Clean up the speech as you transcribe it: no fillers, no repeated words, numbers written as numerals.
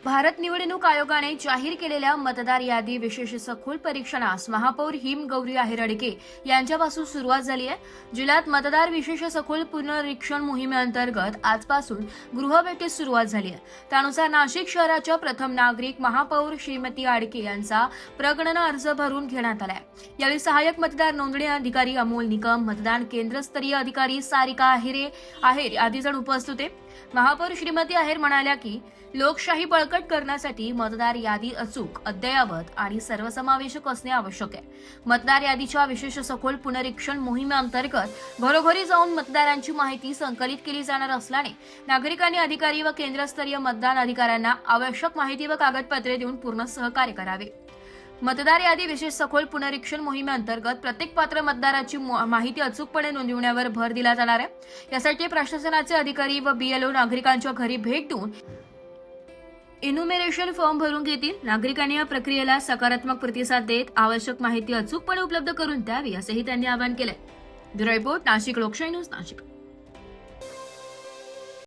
भारत निवडणूक आयोगाने जाहीर केलेल्या मतदार यादी विशेष सखोल परीक्षणास महापौर हिमगौरी आहेरडके यांच्यापासून सुरुवात झाली आहे। जिल्ह्यात मतदार विशेष सखोल पुनरीक्षण मोहिमेअंतर्गत आजपासून गृहभेटीस सुरुवात झाली आहे। त्यानुसार नाशिक शहराच्या प्रथम नागरिक महापौर श्रीमती आडके यांचा प्रगणन अर्ज भरून घेण्यात आलाय। यावेळी सहाय्यक मतदार नोंदणी अधिकारी अमोल निकम, मतदान केंद्रस्तरीय अधिकारी सारिका आहेर आदी जण उपस्थित होते। महापौर श्रीमती आहेर म्हणाल्या की लोकशाही बळकट करण्यासाठी मतदार यादी अचूक, अद्ययावत आणि सर्वसमावेशक असणे आवश्यक आहे। मतदार यादीच्या विशेष सखोल पुनरीक्षण मोहिमेअंतर्गत घरोघरी जाऊन मतदारांची माहिती संकलित केली जाणार असल्याने नागरिकांनी अधिकारी व केंद्रस्तरीय मतदान अधिकाऱ्यांना आवश्यक माहिती व कागदपत्रे देऊन पूर्ण सहकार्य करावे। मतदार यादी विशेष सखोल पुनरीक्षण मोहिमेअंतर्गत प्रत्येक पात्र मतदाराची माहिती अचूकपणे नोंदविण्यावर भर दिला जाणार आहे। यासाठी प्रशासनाचे अधिकारी व बीएलओ नागरिकांच्या घरी भेट देऊन इन्युमेरेशन फॉर्म भरून घेतील। नागरिकांनी या प्रक्रियेला सकारात्मक प्रतिसाद देत आवश्यक माहिती अचूकपणे उपलब्ध करून द्यावी असेही त्यांनी आवाहन केले। ब्युरो रिपोर्ट, नाशिक लोकशाही न्यूज, नाशिक।